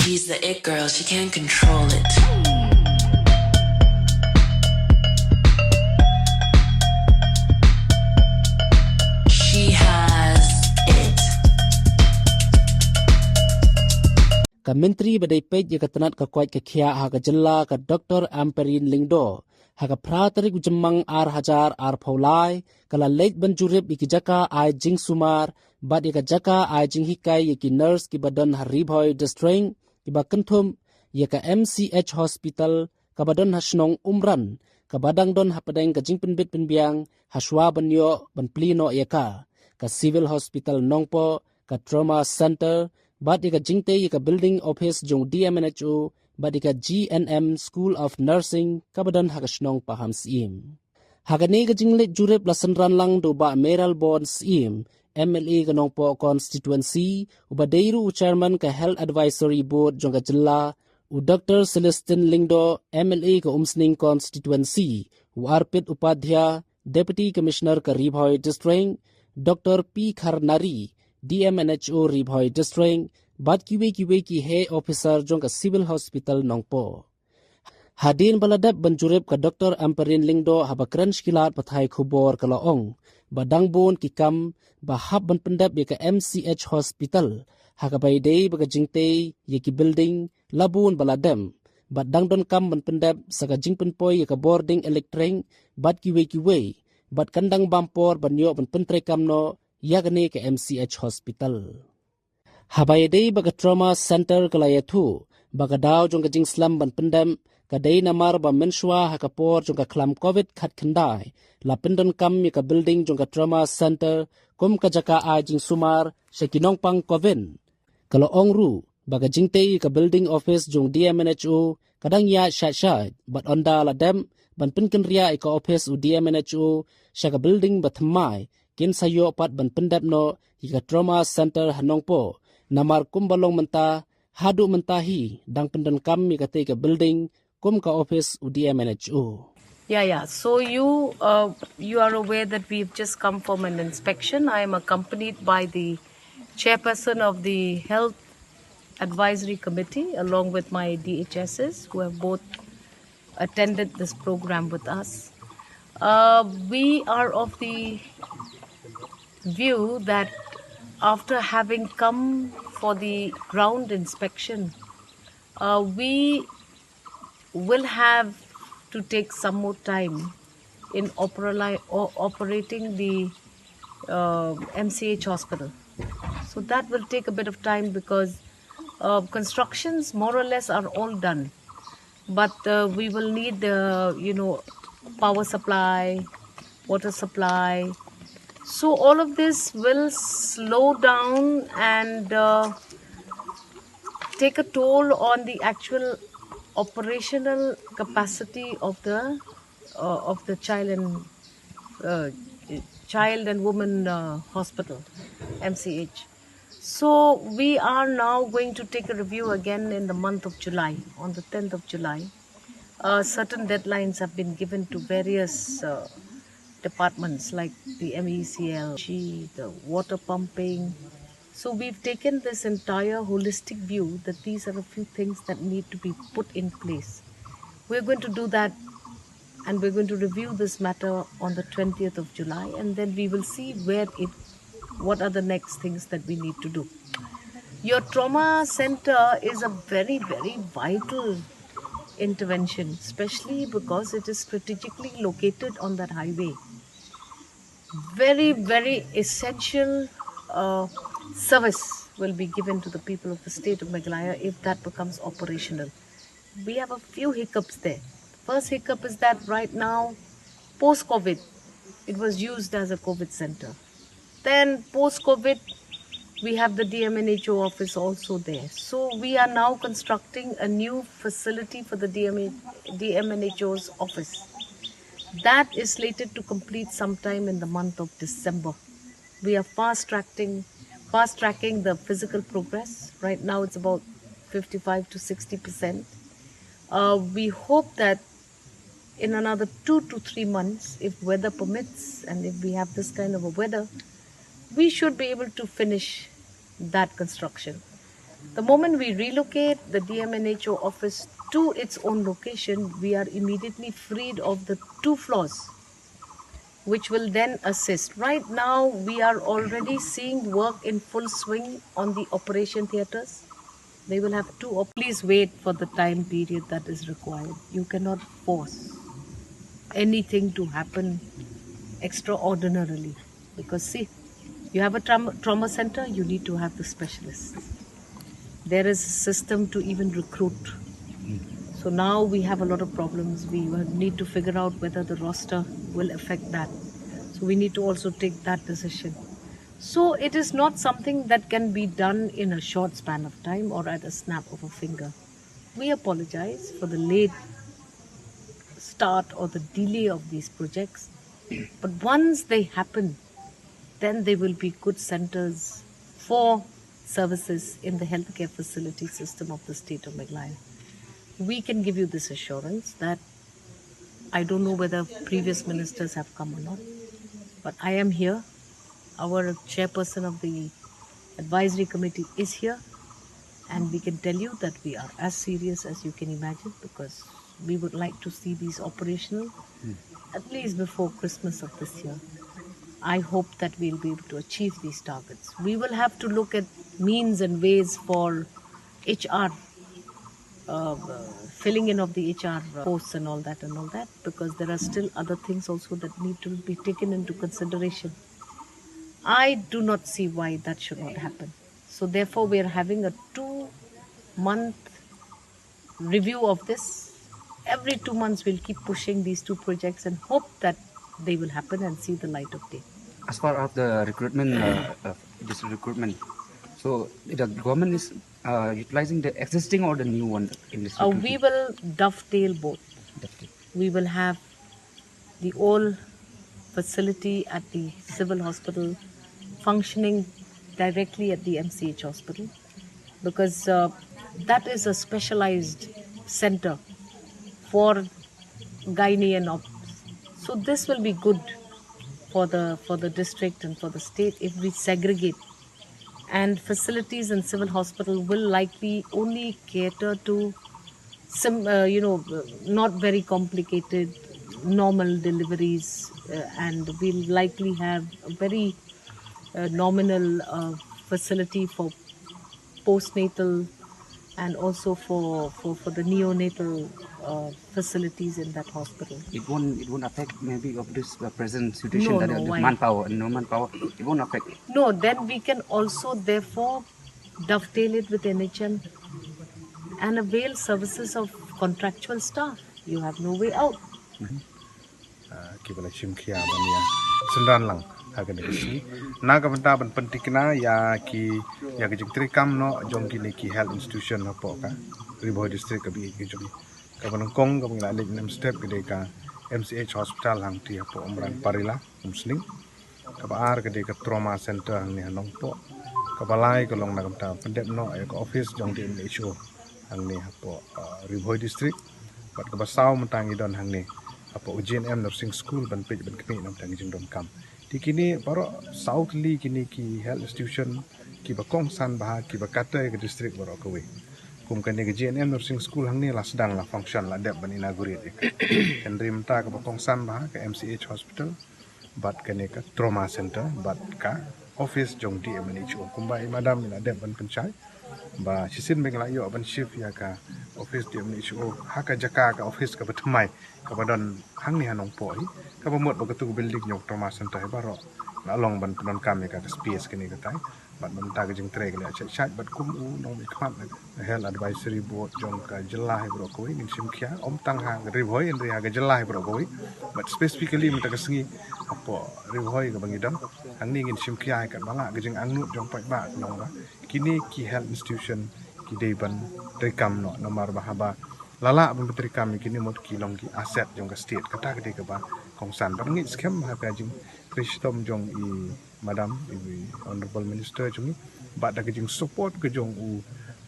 She's the it girl, she can't control it. She has it. Ka Myntri badai pej ya katanat ka kwait ka kia ha ka jalla ka Dr. Amperin Lingdo ha ka pratari ku jemang ar hajar ar paulai kala late ban Jurip iki jaka ai jing sumar bad ya ka jaka ai jing hikai ya ki nurse ki badan haribhoi distreng ki ba kentum ya ka MCH hospital ka badan hasnong Umran ka badang don hapadeng ka jing penbit penbiang haswa banyo ban plino Iaka ka civil hospital Nongpoh ka trauma center bat ika jingte ika building office jong DMNHO bat ika GNM School of Nursing kabadan hakasnong paham sim hagane ka jinglet Jurip lasan ranlang do ba meral bon sim MLA ka Nongpoh constituency ubadeiru chairman ka health advisory board jong ka jilla u Dr. Celestin Lingdo MLA ka Umsning constituency u Arpit Upadhya deputy commissioner ka Ribhoi district Dr. P Kharnari DMNHO Ribhoi district bat kiwe ki he officer jong ka civil hospital Nongpoh hadin baladap banjurip ka Dr. Amperin Lingdo habakran shkilat pathai khubor ka laong badang bon ki kam bahab ban pendap ye ka MCH hospital hakabai dei baga jingte ye ki building labun baladam badang don kam ban pendap saka jingpen poi ye ka boarding electric bat kiwe bat kandang bampor banyo ban pentre kamno yakne ke MCH hospital habayde baga trauma center kalayathu baga daw jong ka jing slam ban pendam kadai namar ba menshwa hakapor jong ka klam covid khat khandai la pendon kam ya ka building jong ka trauma center kum ka jaka a jing sumar shekinong pang covid kalo ongru baga jingte ka building office jong DMNHO kadang ya shat but onda la dem ban pinken ria ka office u DMNHO shaka building batmai kin sayo pat ban pendap no ika trauma center Nongpoh namar kumbalong menta hadu mentahi dang pendan kam ika te ka building kum ka office u DMNHO. Yeah. So you are aware that we've just come from an inspection. I am accompanied by the chairperson of the Health Advisory Committee along with my DHSs who have both attended this program with us. We are of the view that after having come for the ground inspection, we will have to take some more time in operating the MCH hospital. So that will take a bit of time because constructions more or less are all done. But we will need the, power supply, water supply. So all of this will slow down and take a toll on the actual operational capacity of the child and woman hospital, MCH. So we are now going to take a review again in the month of July, on the 10th of July. Certain deadlines have been given to various departments like the MECL, the water pumping. So we've taken this entire holistic view that these are a few things that need to be put in place. We're going to do that and we're going to review this matter on the 20th of July and then we will see what are the next things that we need to do. Your trauma center is a very, very vital intervention, especially because it is strategically located on that highway. Very, very essential service will be given to the people of the state of Meghalaya if that becomes operational. We have a few hiccups there. First hiccup is that right now, post-COVID, it was used as a COVID center. Then post-COVID, we have the DMNHO office also there. So we are now constructing a new facility for the DMNHO's office. That is slated to complete sometime in the month of December. We are fast-tracking the physical progress. Right now it's about 55 to 60%. We hope that in another 2 to 3 months, if weather permits and if we have this kind of a weather, we should be able to finish that construction. The moment we relocate the DMNHO office to its own location, we are immediately freed of the 2 floors, which will then assist. Right now, we are already seeing work in full swing on the operation theaters. They will have please wait for the time period that is required. You cannot force anything to happen extraordinarily, because see, you have a trauma center, you need to have the specialists. There is a system to even recruit. So now we have a lot of problems. We will need to figure out whether the roster will affect that. So we need to also take that decision. So it is not something that can be done in a short span of time or at a snap of a finger. We apologize for the late start or the delay of these projects. But once they happen, then they will be good centers for services in the healthcare facility system of the state of Meghalaya. We can give you this assurance that I don't know whether previous ministers have come or not, but I am here. Our chairperson of the advisory committee is here, and we can tell you that we are as serious as you can imagine, because we would like to see these operational at least before Christmas of this year. I hope that we'll be able to achieve these targets. We will have to look at means and ways for HR, filling in of the HR posts and all that, because there are still other things also that need to be taken into consideration. I do not see why that should not happen. So therefore, we are having a 2-month review of this. Every 2 months, we'll keep pushing these 2 projects and hope that they will happen and see the light of day. As far as the recruitment, this recruitment, so the government is utilizing the existing or the new one in this recruitment? We will dovetail both. We will have the old facility at the civil hospital functioning directly at the MCH hospital, because that is a specialized center for gynae and ops. So this will be good for the district and for the state if we segregate. And facilities in civil hospital will likely only cater to some, not very complicated, normal deliveries, and we'll likely have a very nominal facility for postnatal and also for the neonatal facilities in that hospital. It won't affect maybe of this present situation No, that no, the why? manpower. It won't affect. No, then we can also therefore dovetail it with NHM and avail services of contractual staff. You have no way out. Kibala chimkia bania sendan lang akan dikisi naga benda ban pentikna ya ki ya ki jingtri kam no jong ki neki health institution hapo ka Riboh district kabi ki jong ka banongkong ka bangla leg nem step gede ka MCH hospital hang ti hapo Umran parila musling ka baar gede ka trauma center hang ni Nongpoh ka balai ka long nagam ta pendep no ya ka office jong di MHO hang ni hapo Riboh district bat ka basaw mentangi don hang ni apa UGNM nursing school ban pej ban kami nam tangi jingdom kam di kini baro southly kini ki health institution ki bakong san bah ki bakata ke district baro kawe kum kan ke UGNM nursing school hang ni la sedang la function la dep ban inaugurate kan rim ta ke bakong san bah ke MCH hospital bat kan ke trauma center bat ka office jong di MNHO kumba madam ina dep ban penchai ba sisin bengla yo ban shift ya ka office di MNHO haka jaka ka office ka batmai ka badon hang ni Nongpoh ka bamot ba tu building nyok trauma center baro na long ban penon kami ka space kini ka tai bat ban ta jing tre ka chat bat kum u nong mi khat na health advisory board jong ka jelah bro ko ning sim kya om tang ha riboy en ri ha ga jelah bro ko but specifically mta ka singi apo riboy ka bangidam hang ni ngin sim kya ka bala ga jing angnu jong pai ba nong ba kini ki health institution ki deban rekam no nomor bahaba lala ban rekam kini mot ki long ki asset jong ka state kata ka de ka ba kongsan ban ngi scam ha ka jing kristom jong i madam i honorable minister jong ba da ka jing support ka jong u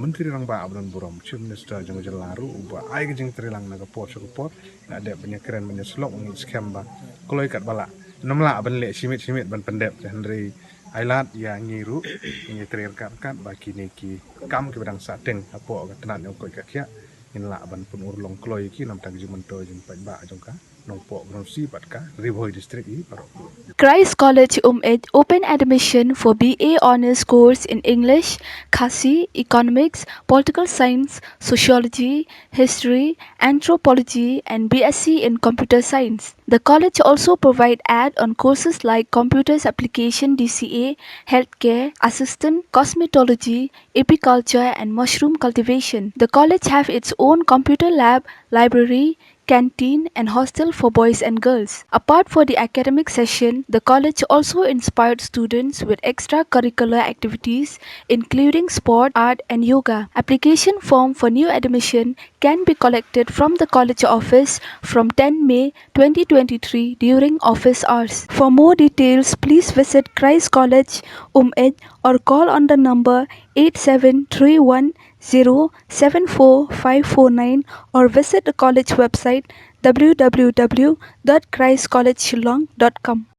menteri rang ba abron burom chief minister jong jelaru ba ai ka jing trilang na ka pot support na de banyak keren banyak slok ngi scam ba koloi kat bala nomla ban le simit ban pendep henry ailat ya ngiru ini terangkat bagi neki kam ke bedang sateng apo ka tenan yang koi kakya in la ban pun urlong kloi ki nam tag jumanto jin pai ba jongka Nongpoh Bronsi patka Ribhoi district i paro. Christ College open admission for BA Honours course in English, Khasi, Economics, Political Science, Sociology, History, Anthropology and BSc in Computer Science. The college also provide add-on courses like Computers Application DCA, Healthcare, Assistant, Cosmetology, Apiculture and Mushroom Cultivation. The college have its own computer lab, library, canteen and hostel for boys and girls. Apart for the academic session, the college also inspired students with extracurricular activities including sport, art and yoga. Application form for new admission can be collected from the college office from 10 May 2023 during office hours. For more details, please visit Christ College Umej or call on the number 8731074549 or visit the college website www.christcollegeshillong.com.